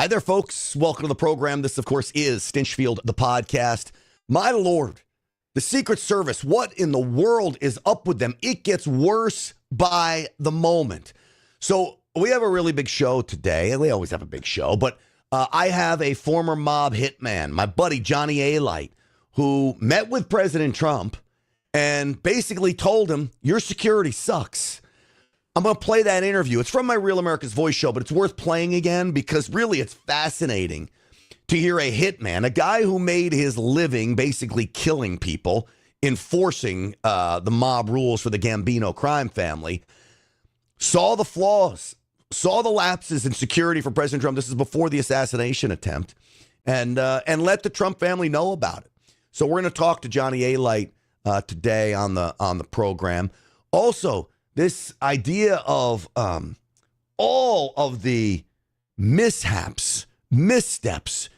Hi there, folks. Welcome to the program. This, of course, is Stinchfield, the podcast. My Lord, the Secret Service, what in the world is up with them? It gets worse by the moment. So we have a really big show today, and we always have a big show, but I have a former mob hitman, my buddy Johnny Alite, who met with President Trump and basically told him, your security sucks. I'm going to play that interview. It's from my Real America's Voice show, but it's worth playing again because really it's fascinating to hear a hitman, a guy who made his living basically killing people, enforcing the mob rules for the Gambino crime family, saw the flaws, saw the lapses in security for President Trump. This is before the assassination attempt, and let the Trump family know about it. So we're going to talk to Johnny Alite today on the program. Also, this idea of all of the mishaps, missteps,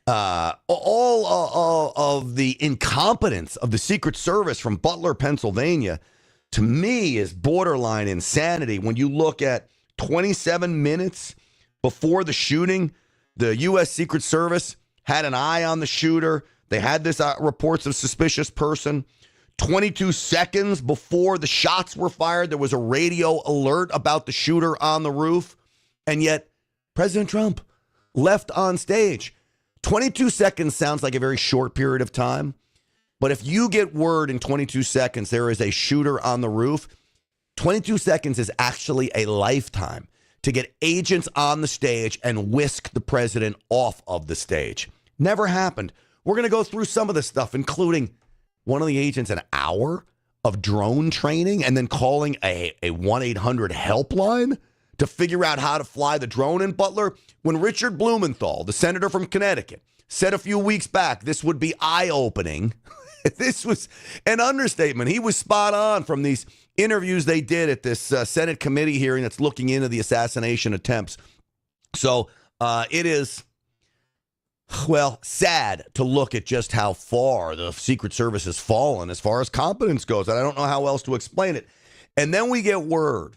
all of the incompetence of the Secret Service from Butler, Pennsylvania, to me is borderline insanity. When you look at 27 minutes before the shooting, the U.S. Secret Service had an eye on the shooter. They had this reports of suspicious person. 22 seconds before the shots were fired, there was a radio alert about the shooter on the roof. And yet, President Trump left on stage. 22 seconds sounds like a very short period of time. But if you get word in 22 seconds there is a shooter on the roof, 22 seconds is actually a lifetime to get agents on the stage and whisk the president off of the stage. Never happened. We're going to go through some of this stuff, including one of the agents an hour of drone training and then calling a 1-800 helpline to figure out how to fly the drone in Butler. When Richard Blumenthal, the senator from Connecticut, said a few weeks back this would be eye-opening, this was an understatement. He was spot on from these interviews they did at this Senate committee hearing that's looking into the assassination attempts. So it is, well, sad to look at just how far the Secret Service has fallen as far as competence goes. And I don't know how else to explain it. And then we get word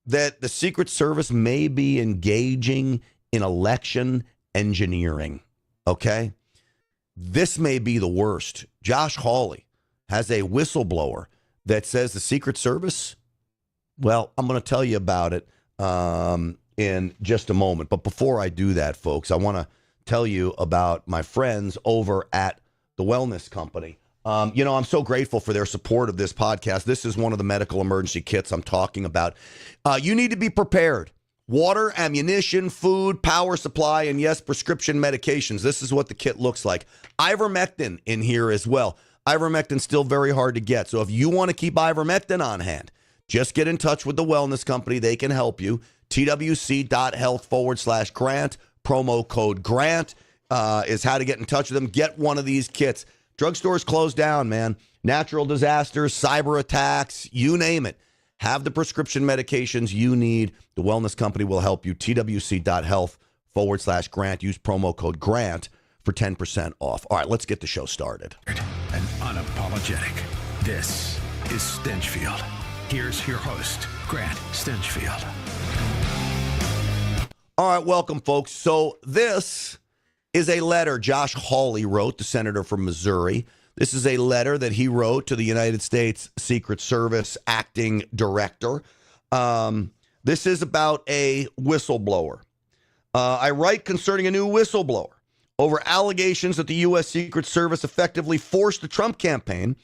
that the Secret Service may be engaging in election engineering. Okay? This may be the worst. Josh Hawley has a whistleblower that says the Secret Service, well, I'm going to tell you about it in just a moment. But before I do that, folks, I want to tell you about my friends over at the Wellness Company. I'm so grateful for their support of this podcast. This is one of the medical emergency kits I'm talking about. You need to be prepared. Water, ammunition, food, power supply, and yes, prescription medications. This is what the kit looks like. Ivermectin in here as well. Ivermectin's still very hard to get. So if you want to keep ivermectin on hand, just get in touch with the Wellness Company. They can help you. twc.health/grant. Promo code GRANT is how to get in touch with them. Get one of these kits. Drugstores closed down, man. Natural disasters, cyber attacks, you name it. Have the prescription medications you need. The Wellness Company will help you. twc.health/grant. Use promo code GRANT for 10% off. All right, let's get the show started. And unapologetic. This is Stinchfield. Here's your host, Grant Stinchfield. All right, welcome, folks. So this is a letter Josh Hawley wrote, the senator from Missouri. This is a letter that he wrote to the United States Secret Service acting director. This is about a whistleblower. I write concerning a new whistleblower over allegations that the U.S. Secret Service effectively forced the Trump campaign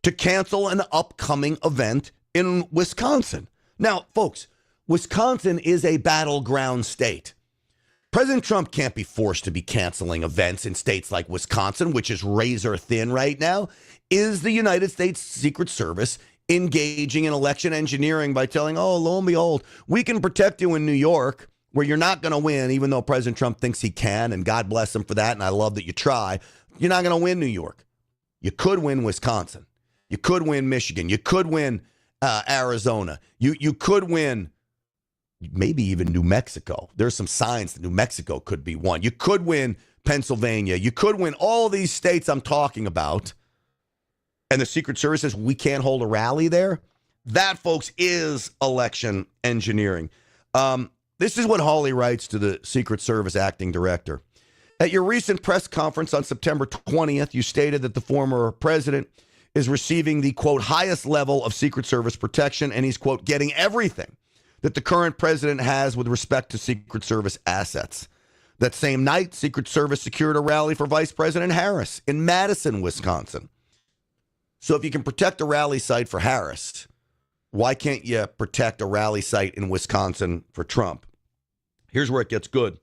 to cancel an upcoming event in Wisconsin. Now, folks, Wisconsin is a battleground state. President Trump can't be forced to be canceling events in states like Wisconsin, which is razor thin right now. Is the United States Secret Service engaging in election engineering by telling, oh, lo and behold, we can protect you in New York, where you're not going to win, even though President Trump thinks he can, and God bless him for that, and I love that you try. You're not going to win New York. You could win Wisconsin. You could win Michigan. You could win Arizona. You could win maybe even New Mexico. There's some signs that New Mexico could be one. You could win Pennsylvania. You could win all these states I'm talking about. And the Secret Service says we can't hold a rally there. That, folks, is election engineering. This is what Hawley writes to the Secret Service acting director. At your recent press conference on September 20th, you stated that the former president is receiving the, quote, highest level of Secret Service protection, and he's, quote, getting everything that the current president has with respect to Secret Service assets. That same night, Secret Service secured a rally for Vice President Harris in Madison, Wisconsin. So if you can protect a rally site for Harris, why can't you protect a rally site in Wisconsin for Trump? Here's where it gets good.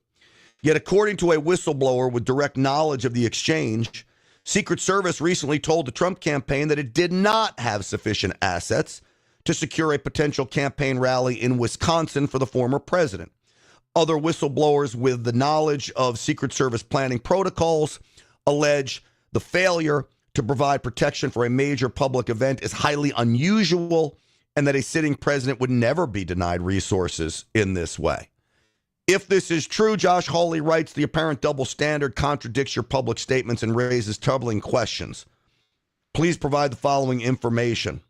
Yet according to a whistleblower with direct knowledge of the exchange, Secret Service recently told the Trump campaign that it did not have sufficient assets to secure a potential campaign rally in Wisconsin for the former president. Other whistleblowers with the knowledge of Secret Service planning protocols allege the failure to provide protection for a major public event is highly unusual and that a sitting president would never be denied resources in this way. If this is true, Josh Hawley writes, the apparent double standard contradicts your public statements and raises troubling questions. Please provide the following information.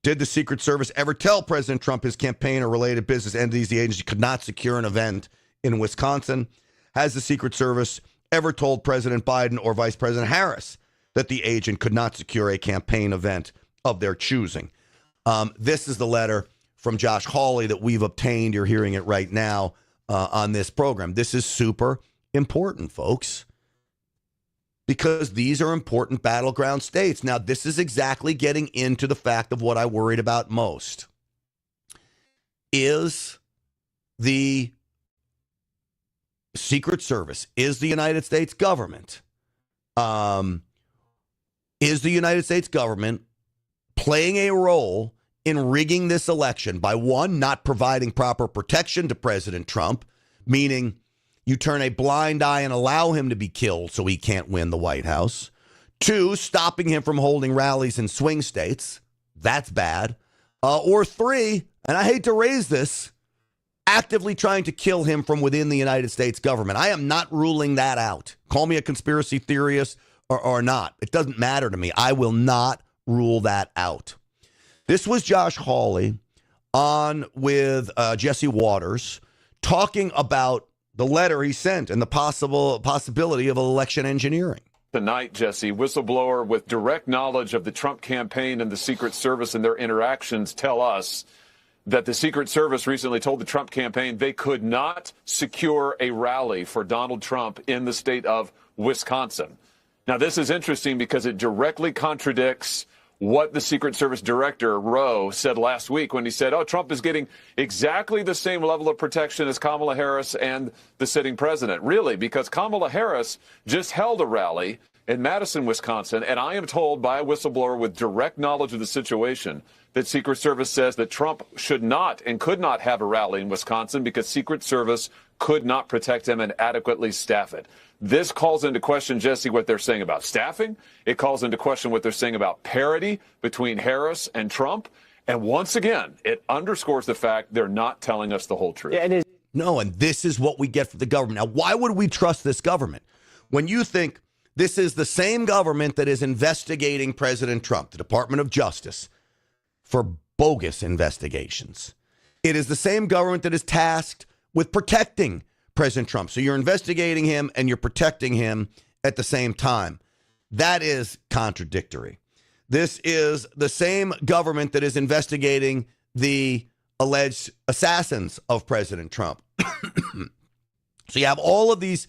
Did the Secret Service ever tell President Trump his campaign or related business entities the agency could not secure an event in Wisconsin? Has the Secret Service ever told President Biden or Vice President Harris that the agent could not secure a campaign event of their choosing? This is the letter from Josh Hawley that we've obtained. You're hearing it right now on this program. This is super important, folks, because these are important battleground states. Now, this is exactly getting into the fact of what I worried about most. Is the Secret Service, is the United States government, playing a role in rigging this election by, one, not providing proper protection to President Trump, meaning you turn a blind eye and allow him to be killed so he can't win the White House. Two, stopping him from holding rallies in swing states. That's bad. Or three, and I hate to raise this, actively trying to kill him from within the United States government. I am not ruling that out. Call me a conspiracy theorist or not. It doesn't matter to me. I will not rule that out. This was Josh Hawley on with Jesse Waters talking about the letter he sent and the possibility of election engineering. Tonight, Jesse, whistleblower with direct knowledge of the Trump campaign and the Secret Service and their interactions tell us that the Secret Service recently told the Trump campaign they could not secure a rally for Donald Trump in the state of Wisconsin. Now, this is interesting because it directly contradicts what the Secret Service Director, Rowe, said last week when he said, Trump is getting exactly the same level of protection as Kamala Harris and the sitting president. Really, because Kamala Harris just held a rally in Madison, Wisconsin, and I am told by a whistleblower with direct knowledge of the situation that Secret Service says that Trump should not and could not have a rally in Wisconsin because Secret Service could not protect him and adequately staff it. This calls into question, Jesse, what they're saying about staffing. It calls into question what they're saying about parity between Harris and Trump. And once again, it underscores the fact they're not telling us the whole truth. Yeah, no, and this is what we get from the government. Now, why would we trust this government? When you think this is the same government that is investigating President Trump, the Department of Justice, for bogus investigations. It is the same government that is tasked with protecting President Trump. So you're investigating him and you're protecting him at the same time. That is contradictory. This is the same government that is investigating the alleged assassins of President Trump. So you have all of these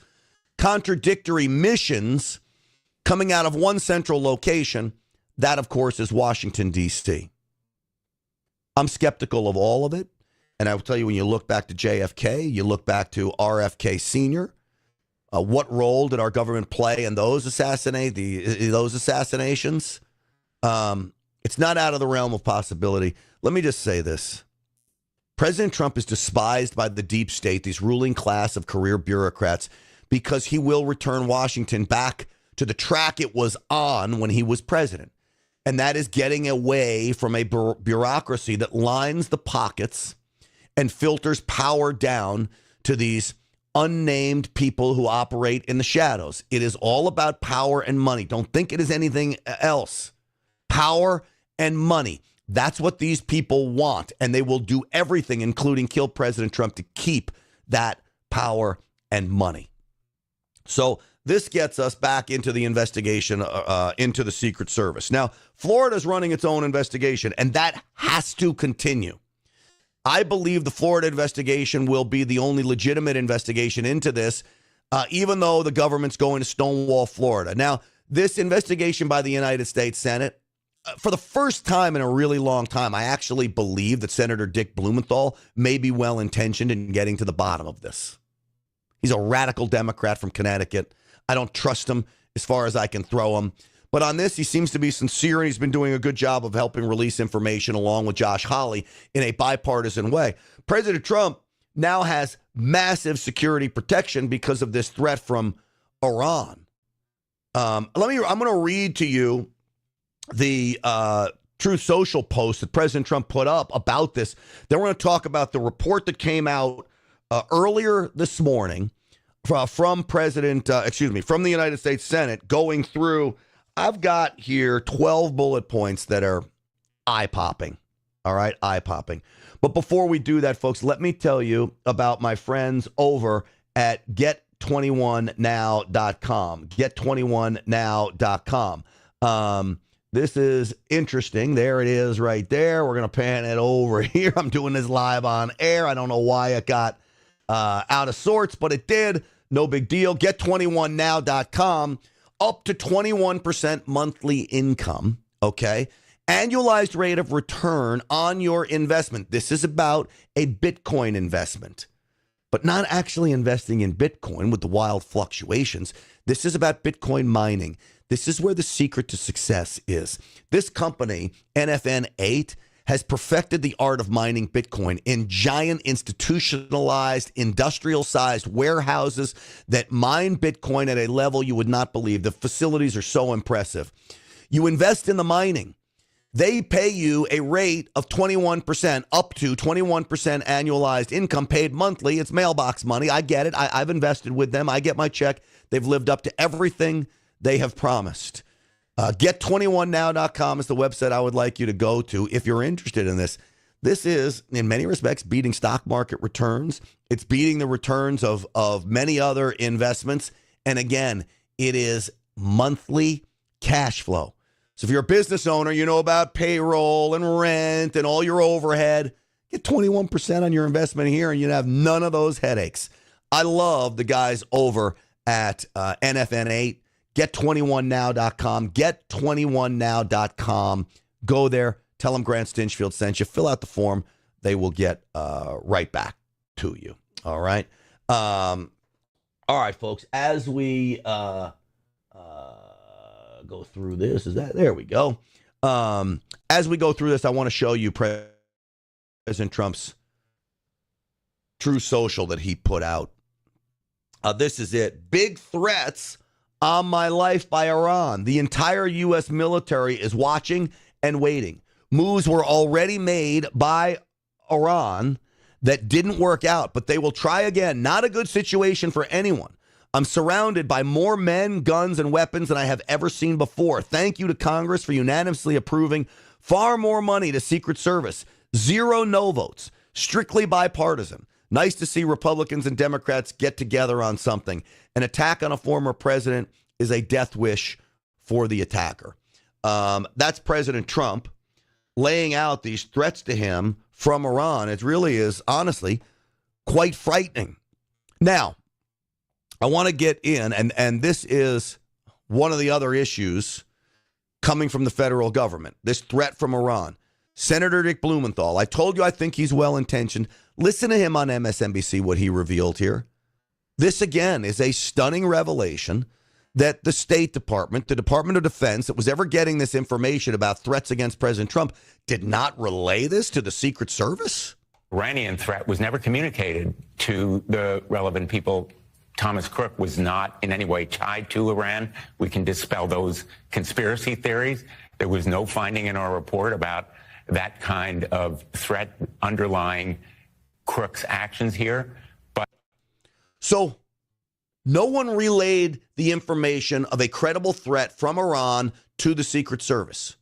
contradictory missions coming out of one central location. That, of course, is Washington, D.C. I'm skeptical of all of it. And I will tell you, when you look back to JFK, you look back to RFK Sr., what role did our government play in those assassinations? It's not out of the realm of possibility. Let me just say this. President Trump is despised by the deep state, these ruling class of career bureaucrats, because he will return Washington back to the track it was on when he was president. And that is getting away from a bureaucracy that lines the pockets and filters power down to these unnamed people who operate in the shadows. It is all about power and money. Don't think it is anything else. Power and money. That's what these people want. And they will do everything, including kill President Trump, to keep that power and money. So this gets us back into the investigation, into the Secret Service. Now, Florida's running its own investigation, and that has to continue. I believe the Florida investigation will be the only legitimate investigation into this, even though the government's going to stonewall Florida. Now, this investigation by the United States Senate, for the first time in a really long time, I actually believe that Senator Dick Blumenthal may be well-intentioned in getting to the bottom of this. He's a radical Democrat from Connecticut. I don't trust him as far as I can throw him. But on this, he seems to be sincere, and he's been doing a good job of helping release information along with Josh Hawley in a bipartisan way. President Trump now has massive security protection because of this threat from Iran. I'm going to read to you the Truth Social post that President Trump put up about this. Then we're going to talk about the report that came out earlier this morning from the United States Senate going through. I've got here 12 bullet points that are eye-popping. All right, eye-popping. But before we do that, folks, let me tell you about my friends over at Get21Now.com. Get21Now.com. This is interesting. There it is right there. We're going to pan it over here. I'm doing this live on air. I don't know why it got out of sorts, but it did. No big deal. Get21Now.com. Up to 21% monthly income, okay? Annualized rate of return on your investment. This is about a Bitcoin investment, but not actually investing in Bitcoin with the wild fluctuations. This is about Bitcoin mining. This is where the secret to success is. This company, NFN8, has perfected the art of mining Bitcoin in giant institutionalized, industrial-sized warehouses that mine Bitcoin at a level you would not believe. The facilities are so impressive. You invest in the mining. They pay you a rate of 21%, up to 21% annualized income paid monthly. It's mailbox money. I get it. I've invested with them. I get my check. They've lived up to everything they have promised. Get21Now.com is the website I would like you to go to if you're interested in this. This is, in many respects, beating stock market returns. It's beating the returns of many other investments. And again, it is monthly cash flow. So if you're a business owner, you know about payroll and rent and all your overhead. Get 21% on your investment here and you'd have none of those headaches. I love the guys over at NFN8. Get21Now.com. Get21Now.com. Go there. Tell them Grant Stinchfield sent you. Fill out the form. They will get right back to you. All right. All right, folks. As we go through this, there we go. As we go through this, I want to show you President Trump's True Social that he put out. This is it. Big threats on my life by Iran. The entire U.S. military is watching and waiting. Moves were already made by Iran that didn't work out, but they will try again. Not a good situation for anyone. I'm surrounded by more men, guns, and weapons than I have ever seen before. Thank you to Congress for unanimously approving far more money to Secret Service. 0 no votes. Strictly bipartisan. Nice to see Republicans and Democrats get together on something. An attack on a former president is a death wish for the attacker. That's President Trump laying out these threats to him from Iran. It really is, honestly, quite frightening. Now, I want to get in, and this is one of the other issues coming from the federal government, this threat from Iran. Senator Dick Blumenthal, I told you I think he's well-intentioned. Listen to him on MSNBC, what he revealed here. This, again, is a stunning revelation that the State Department, the Department of Defense, that was ever getting this information about threats against President Trump, did not relay this to the Secret Service? Iranian threat was never communicated to the relevant people. Thomas Crook was not in any way tied to Iran. We can dispel those conspiracy theories. There was no finding in our report about that kind of threat underlying Crook's actions here. So no one relayed the information of a credible threat from Iran to the Secret Service.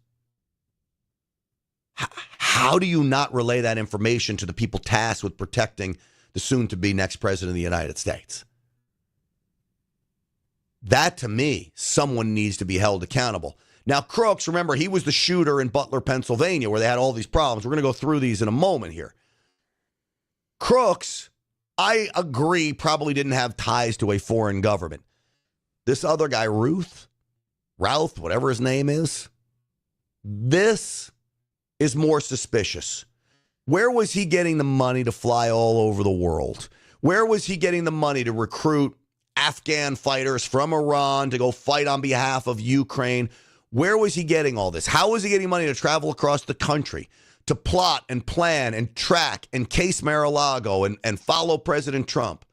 How do you not relay that information to the people tasked with protecting the soon-to-be next president of the United States. That, to me, someone needs to be held accountable. Now, Crooks, remember, he was the shooter in Butler, Pennsylvania, where they had all these problems. We're going to go through these in a moment here. Crooks, I agree, probably didn't have ties to a foreign government. This other guy, Ralph, whatever his name is, this is more suspicious. Where was he getting the money to fly all over the world? Where was he getting the money to recruit Afghan fighters from Iran to go fight on behalf of Ukraine? Where was he getting all this? How was he getting money to travel across the country to plot and plan and track and case Mar-a-Lago and follow President Trump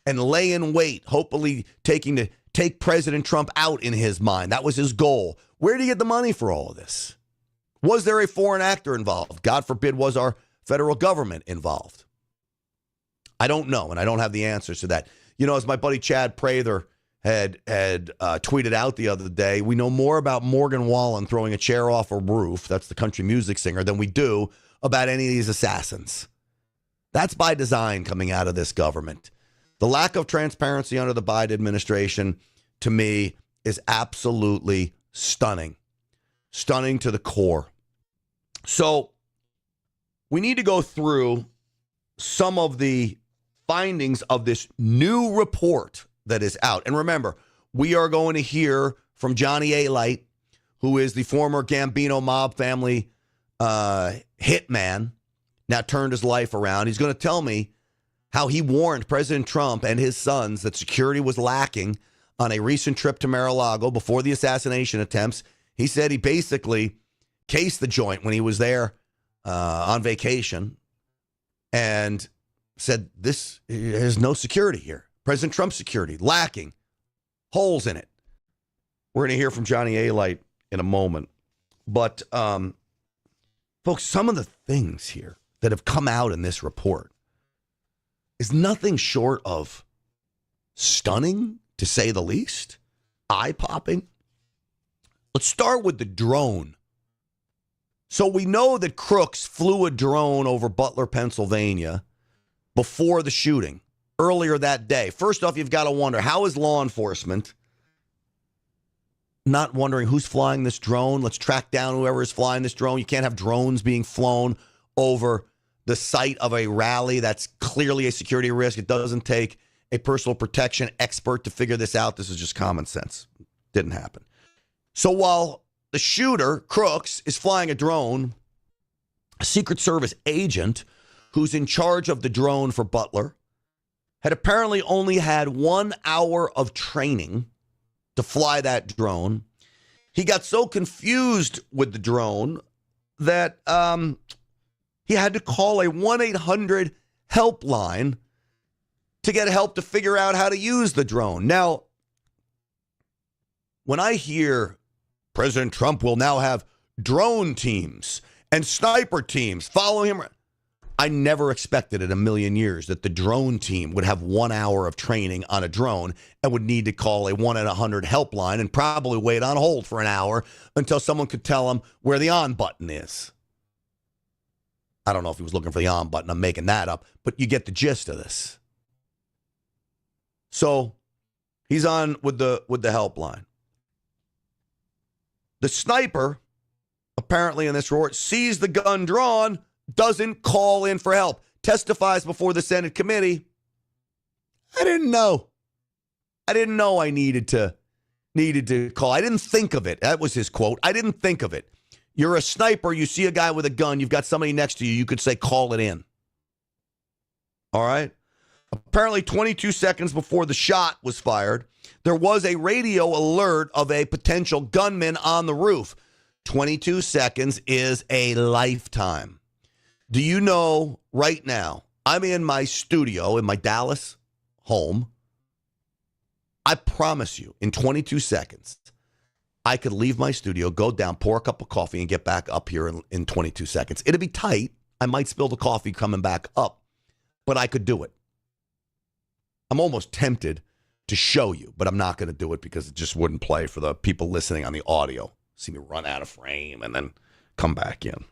and lay in wait, hopefully take President Trump out in his mind? That was his goal. Where did he get the money for all of this? Was there a foreign actor involved? God forbid, was our federal government involved? I don't know, and I don't have the answers to that. You know, as my buddy Chad Prather had tweeted out the other day, we know more about Morgan Wallen throwing a chair off a roof, that's the country music singer, than we do about any of these assassins. That's by design coming out of this government. The lack of transparency under the Biden administration, to me, is absolutely stunning. Stunning to the core. So we need to go through some of the findings of this new report that is out. And remember, we are going to hear from Johnny Alite, who is the former Gambino mob family hitman, now turned his life around. He's going to tell me how he warned President Trump and his sons that security was lacking on a recent trip to Mar-a-Lago before the assassination attempts. He said he basically cased the joint when he was there on vacation and said there's no security here. President Trump's security lacking, holes in it. We're going to hear from Johnny Alite in a moment. But, folks, some of the things here that have come out in this report is nothing short of stunning, to say the least, eye-popping. Let's start with the drone. So we know that Crooks flew a drone over Butler, Pennsylvania before the shooting, earlier that day. First off, you've got to wonder, how is law enforcement not wondering who's flying this drone? Let's track down whoever is flying this drone. You can't have drones being flown over the site of a rally. That's clearly a security risk. It doesn't take a personal protection expert to figure this out. This is just common sense. Didn't happen. So while the shooter, Crooks, is flying a drone, a Secret Service agent who's in charge of the drone for Butler had apparently only had 1 hour of training to fly that drone. He got so confused with the drone that he had to call a 1-800 helpline to get help to figure out how to use the drone. Now, when I hear President Trump will now have drone teams and sniper teams following him, I never expected in a million years that the drone team would have 1 hour of training on a drone and would need to call a 1-800 helpline and probably wait on hold for an hour until someone could tell him where the on button is. I don't know if he was looking for the on button. I'm making that up, but you get the gist of this. So he's on with the helpline. The sniper, apparently in this report, sees the gun drawn, doesn't call in for help, testifies before the Senate committee. I didn't know I needed to call. I didn't think of it. That was his quote. I didn't think of it. You're a sniper. You see a guy with a gun. You've got somebody next to you. You could say, call it in. All right. Apparently 22 seconds before the shot was fired, there was a radio alert of a potential gunman on the roof. 22 seconds is a lifetime. Do you know right now, I'm in my studio in my Dallas home. I promise you, in 22 seconds, I could leave my studio, go down, pour a cup of coffee, and get back up here in 22 seconds. It'd be tight. I might spill the coffee coming back up, but I could do it. I'm almost tempted to show you, but I'm not going to do it because it just wouldn't play for the people listening on the audio. See me run out of frame and then come back in.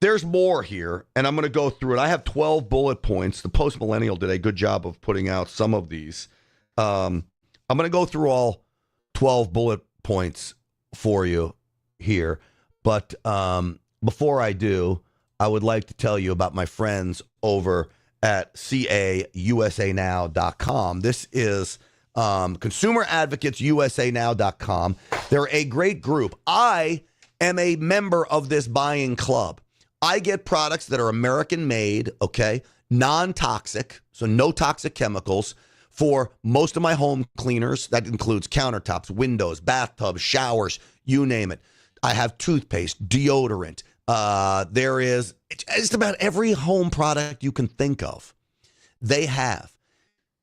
there's more here, and I'm going to go through it. I have 12 bullet points. The Post Millennial did a good job of putting out some of these. I'm going to go through all 12 bullet points for you here. But before I do, I would like to tell you about my friends over at causanow.com. This is consumeradvocatesUSAnow.com. They're a great group. I am a member of this buying club. I get products that are American made, okay, non-toxic, so no toxic chemicals for most of my home cleaners. That includes countertops, windows, bathtubs, showers, you name it. I have toothpaste, deodorant. There is just about every home product you can think of. They have.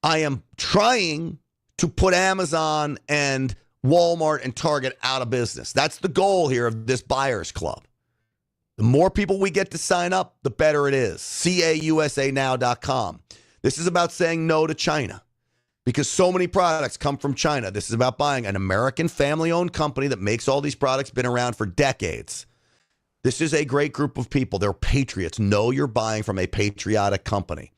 I am trying to put Amazon and Walmart and Target out of business. That's the goal here of this buyers club. The more people we get to sign up, the better it is. causanow.com. This is about saying no to China because so many products come from China. This is about buying an American family-owned company that makes all these products, been around for decades. This is a great group of people. They're patriots. Know you're buying from a patriotic company.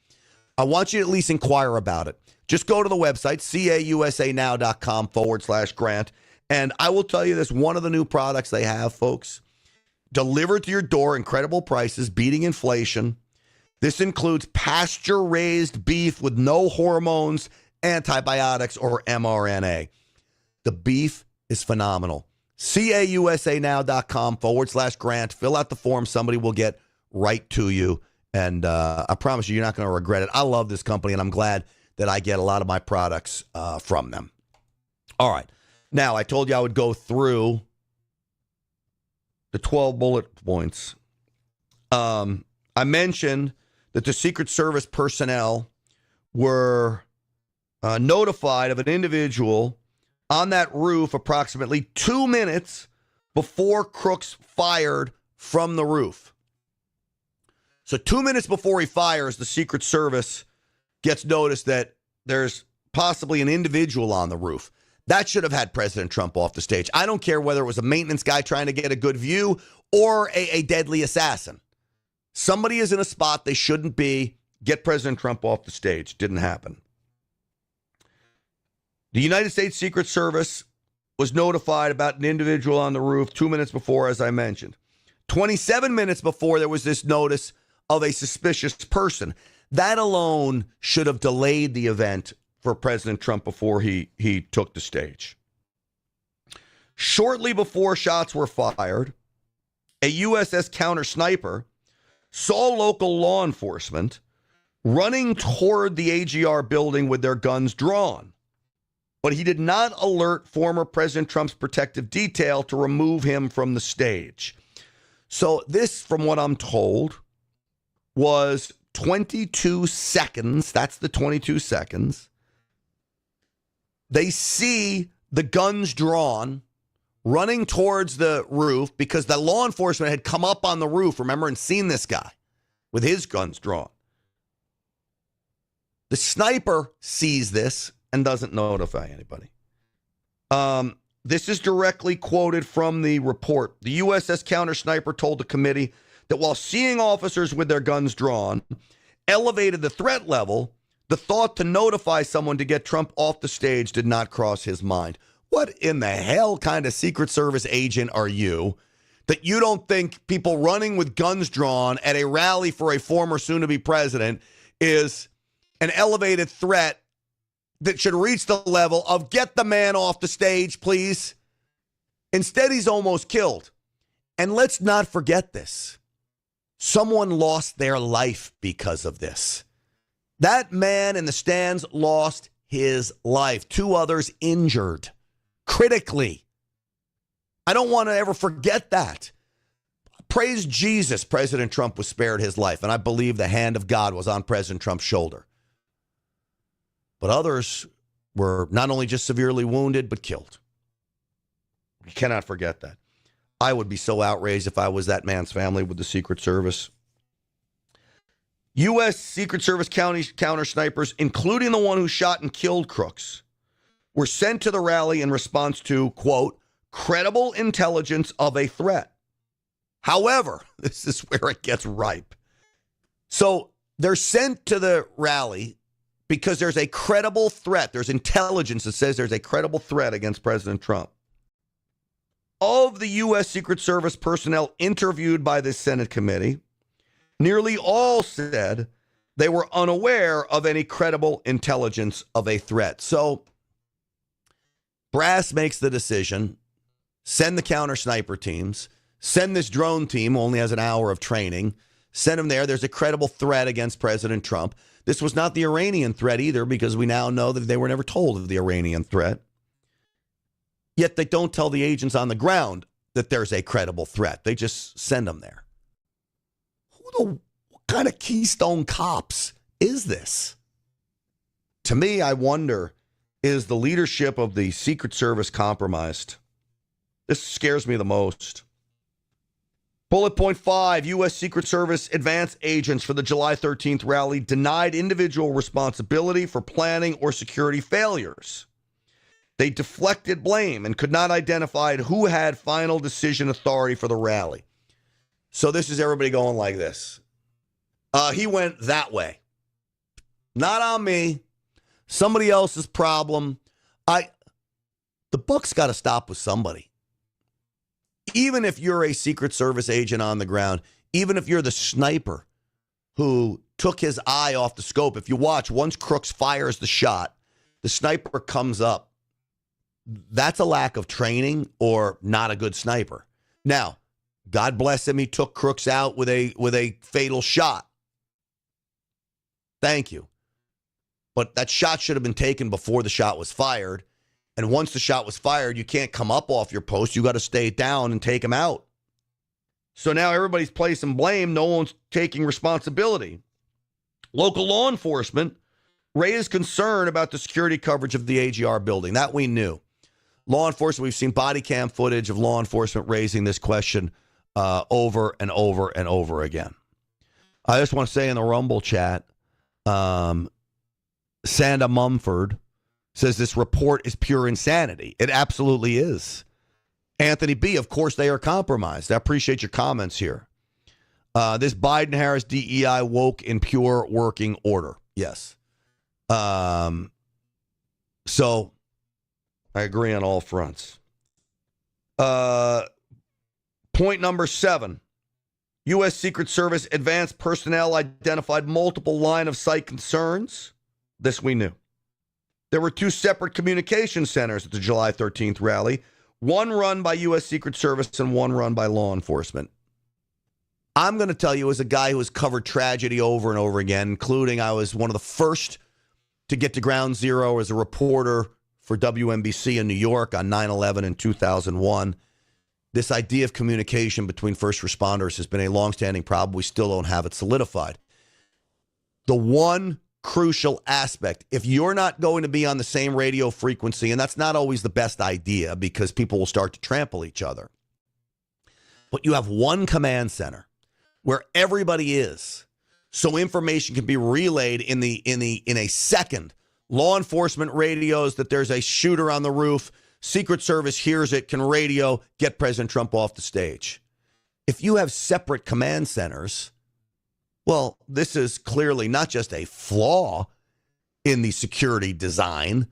I want you to at least inquire about it. Just go to the website, causanow.com/Grant. And I will tell you this, one of the new products they have, folks, delivered to your door, incredible prices, beating inflation. This includes pasture-raised beef with no hormones, antibiotics, or mRNA. The beef is phenomenal. causanow.com/Grant. Fill out the form. Somebody will get right to you. And I promise you're not going to regret it. I love this company, and I'm glad that I get a lot of my products from them. All right. Now, I told you I would go through the 12 bullet points. I mentioned that the Secret Service personnel were notified of an individual on that roof approximately 2 minutes before Crooks fired from the roof. So 2 minutes before he fires, the Secret Service gets notice that there's possibly an individual on the roof. That should have had President Trump off the stage. I don't care whether it was a maintenance guy trying to get a good view or a deadly assassin. Somebody is in a spot they shouldn't be. Get President Trump off the stage. Didn't happen. The United States Secret Service was notified about an individual on the roof 2 minutes before, as I mentioned. 27 minutes before, there was this notice of a suspicious person. That alone should have delayed the event for President Trump before he took the stage. Shortly before shots were fired, a USS counter sniper saw local law enforcement running toward the AGR building with their guns drawn. But he did not alert former President Trump's protective detail to remove him from the stage. So this, from what I'm told, was 22 seconds. That's the 22 seconds. They see the guns drawn, running towards the roof because the law enforcement had come up on the roof, remember, and seen this guy with his guns drawn. The sniper sees this and doesn't notify anybody. This is directly quoted from the report. The USS counter sniper told the committee that while seeing officers with their guns drawn elevated the threat level, the thought to notify someone to get Trump off the stage did not cross his mind. What in the hell kind of Secret Service agent are you that you don't think people running with guns drawn at a rally for a former soon-to-be president is an elevated threat that should reach the level of get the man off the stage, please? Instead, he's almost killed. And let's not forget this. Someone lost their life because of this. That man in the stands lost his life. 2 others injured critically. I don't want to ever forget that. Praise Jesus, President Trump was spared his life, and I believe the hand of God was on President Trump's shoulder. But others were not only just severely wounded, but killed. You cannot forget that. I would be so outraged if I was that man's family with the Secret Service. U.S. Secret Service counter snipers, including the one who shot and killed Crooks, were sent to the rally in response to, quote, credible intelligence of a threat. However, this is where it gets ripe. So they're sent to the rally because there's a credible threat. There's intelligence that says there's a credible threat against President Trump. Of the U.S. Secret Service personnel interviewed by this Senate committee, nearly all said they were unaware of any credible intelligence of a threat. So brass makes the decision, send the counter sniper teams, send this drone team, only has an hour of training, send them there. There's a credible threat against President Trump. This was not the Iranian threat either, because we now know that they were never told of the Iranian threat. Yet they don't tell the agents on the ground that there's a credible threat. They just send them there. What kind of Keystone Cops is this? To me, I wonder, is the leadership of the Secret Service compromised? This scares me the most. Bullet point 5, U.S. Secret Service advance agents for the July 13th rally denied individual responsibility for planning or security failures. They deflected blame and could not identify who had final decision authority for the rally. So this is everybody going like this. He went that way. Not on me. Somebody else's problem. The buck's got to stop with somebody. Even if you're a Secret Service agent on the ground, even if you're the sniper who took his eye off the scope, if you watch, once Crooks fires the shot, the sniper comes up. That's a lack of training or not a good sniper. Now, God bless him, he took Crooks out with a fatal shot. Thank you. But that shot should have been taken before the shot was fired. And once the shot was fired, you can't come up off your post. You got to stay down and take him out. So now everybody's placing blame. No one's taking responsibility. Local law enforcement raised concern about the security coverage of the AGR building. That we knew. Law enforcement, we've seen body cam footage of law enforcement raising this question over and over and over again. I just want to say in the Rumble chat, Sanda Mumford says this report is pure insanity. It absolutely is. Anthony B., of course they are compromised. I appreciate your comments here. This Biden-Harris DEI woke in pure working order. Yes. So I agree on all fronts. Point number 7. U.S. Secret Service advanced personnel identified multiple line of sight concerns. This we knew. There were 2 separate communication centers at the July 13th rally, one run by U.S. Secret Service and one run by law enforcement. I'm going to tell you, as a guy who has covered tragedy over and over again, including I was one of the first to get to ground zero as a reporter for WNBC in New York on 9/11 in 2001. This idea of communication between first responders has been a longstanding problem. We still don't have it solidified. The one crucial aspect, if you're not going to be on the same radio frequency, and that's not always the best idea because people will start to trample each other, but you have one command center where everybody is, so information can be relayed in a second. Law enforcement radios that there's a shooter on the roof. Secret Service hears it, can radio, get President Trump off the stage. If you have separate command centers, well, this is clearly not just a flaw in the security design.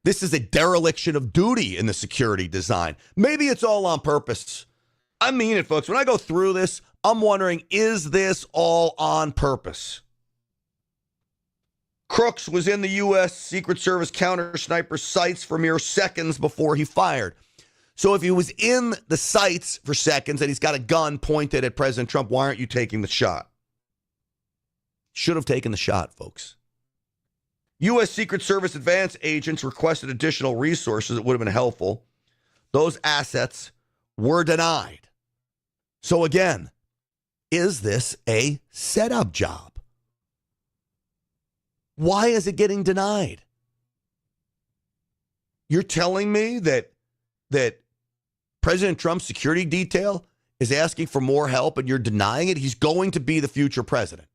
This is a dereliction of duty in the security design. Maybe it's all on purpose. I mean it, folks. When I go through this, I'm wondering, is this all on purpose? Crooks was in the U.S. Secret Service counter sniper sights for mere seconds before he fired. So if he was in the sights for seconds and he's got a gun pointed at President Trump, why aren't you taking the shot? Should have taken the shot, folks. U.S. Secret Service advance agents requested additional resources that would have been helpful. Those assets were denied. So again, is this a setup job? Why is it getting denied? You're telling me that President Trump's security detail is asking for more help and you're denying it? He's going to be the future president.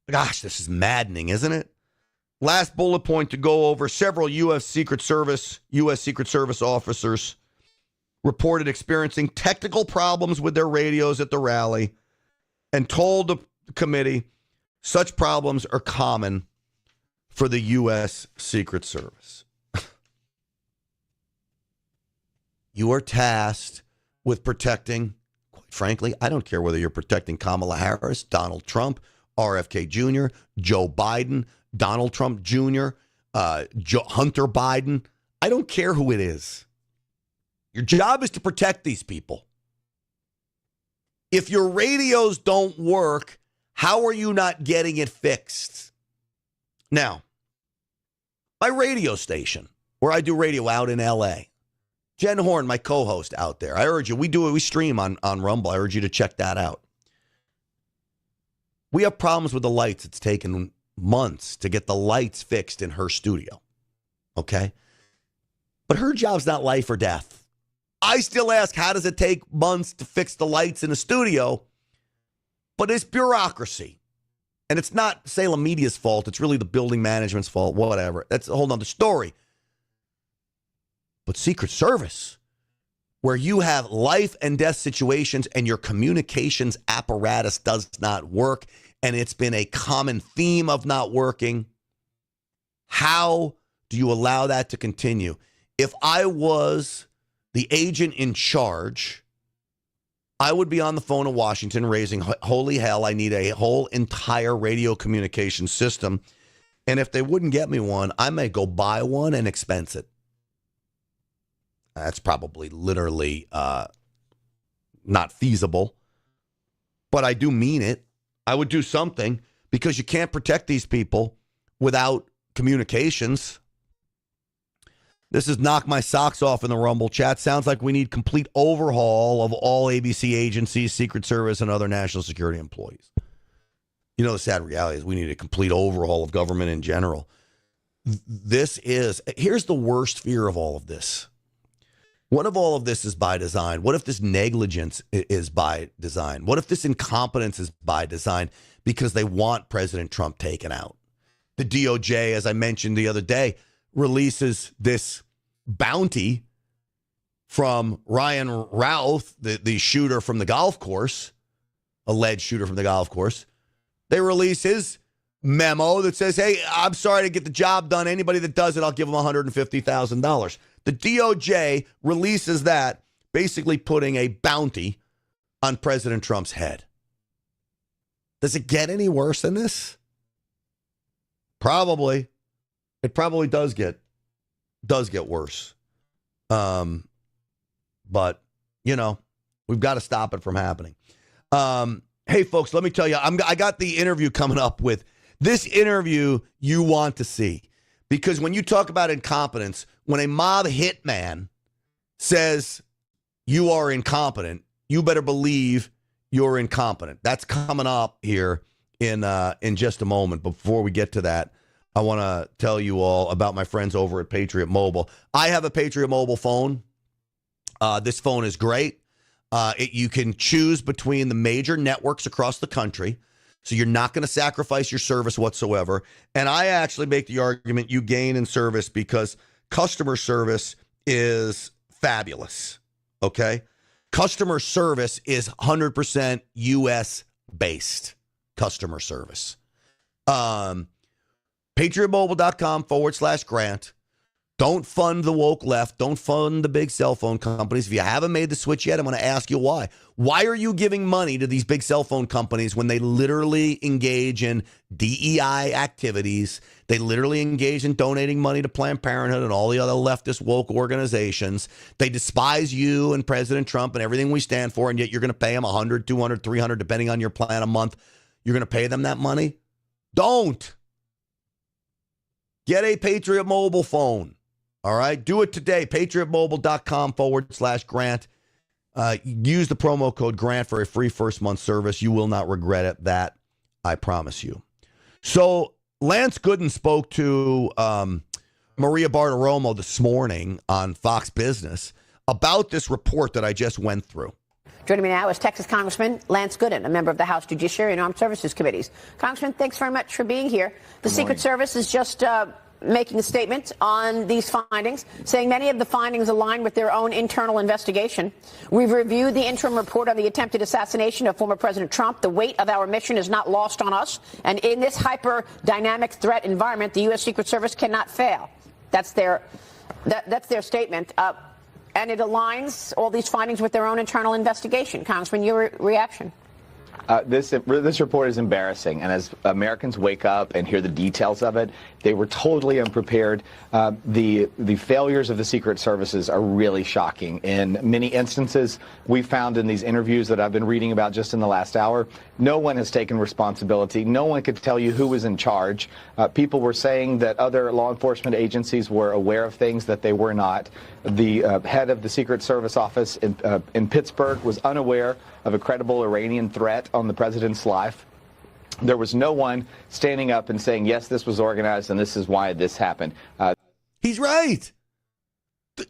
Gosh, this is maddening, isn't it? Last bullet point to go over. Several U.S. Secret Service officers reported experiencing technical problems with their radios at the rally and told the committee such problems are common for the U.S. Secret Service. You are tasked with protecting, quite frankly, I don't care whether you're protecting Kamala Harris, Donald Trump, RFK Jr., Joe Biden, Donald Trump Jr., Hunter Biden. I don't care who it is. Your job is to protect these people. If your radios don't work, how are you not getting it fixed? Now, my radio station, where I do radio out in L.A., Jen Horn, my co-host out there, I urge you, we stream on Rumble. I urge you to check that out. We have problems with the lights. It's taken months to get the lights fixed in her studio. Okay? But her job's not life or death. I still ask, how does it take months to fix the lights in a studio? But it's bureaucracy. And it's not Salem Media's fault. It's really the building management's fault, whatever. That's a whole nother story. But Secret Service, where you have life and death situations and your communications apparatus does not work, and it's been a common theme of not working, how do you allow that to continue? If I was the agent in charge, I would be on the phone in Washington raising, holy hell, I need a whole entire radio communication system. And if they wouldn't get me one, I may go buy one and expense it. That's probably literally not feasible, but I do mean it. I would do something because you can't protect these people without communications. This is knock my socks off in the Rumble chat. Sounds like we need complete overhaul of all ABC agencies, Secret Service, and other national security employees. You know, the sad reality is we need a complete overhaul of government in general. Here's the worst fear of all of this. What if all of this is by design? What if this negligence is by design? What if this incompetence is by design because they want President Trump taken out? The DOJ, as I mentioned the other day, releases this bounty from Ryan Routh, the shooter from the golf course, alleged shooter from the golf course. They release his memo that says, hey, I'm sorry to get the job done. Anybody that does it, I'll give them $150,000. The DOJ releases that, basically putting a bounty on President Trump's head. Does it get any worse than this? Probably. It probably does get worse. But, you know, we've got to stop it from happening. Hey, folks, let me tell you, I got the interview coming up with this interview you want to see. Because when you talk about incompetence, when a mob hitman says you are incompetent, you better believe you're incompetent. That's coming up here in just a moment. Before we get to that, I want to tell you all about my friends over at Patriot Mobile. I have a Patriot Mobile phone. This phone is great. You can choose between the major networks across the country. So you're not going to sacrifice your service whatsoever. And I actually make the argument you gain in service because customer service is fabulous. Okay? Customer service is 100% U.S. based customer service. PatriotMobile.com/Grant. Don't fund the woke left. Don't fund the big cell phone companies. If you haven't made the switch yet, I'm going to ask you why. Why are you giving money to these big cell phone companies when they literally engage in DEI activities? They literally engage in donating money to Planned Parenthood and all the other leftist woke organizations. They despise you and President Trump and everything we stand for, and yet you're going to pay them $100, $200, $300, depending on your plan a month. You're going to pay them that money? Don't. Get a Patriot Mobile phone. All right, do it today. PatriotMobile.com/Grant. Use the promo code Grant for a free first month service. You will not regret it. That I promise you. So Lance Gooden spoke to Maria Bartiromo this morning on Fox Business about this report that I just went through. Joining me now is Texas Congressman Lance Gooden, a member of the House Judiciary and Armed Services Committees. Congressman, thanks very much for being here. The Secret Service is just making a statement on these findings, saying many of the findings align with their own internal investigation. We've reviewed the interim report on the attempted assassination of former President Trump. The weight of our mission is not lost on us. And in this hyper-dynamic threat environment, the U.S. Secret Service cannot fail. That's their statement. And it aligns all these findings with their own internal investigation. Congressman, your reaction? This report is embarrassing, and as Americans wake up and hear the details of it, they were totally unprepared. The failures of the Secret Services are really shocking. In many instances, we found in these interviews that I've been reading about just in the last hour, no one has taken responsibility. No one could tell you who was in charge. People were saying that other law enforcement agencies were aware of things that they were not. The head of the Secret Service office in Pittsburgh was unaware of a credible Iranian threat on the president's life. There was no one standing up and saying, yes, this was organized and this is why this happened. He's right.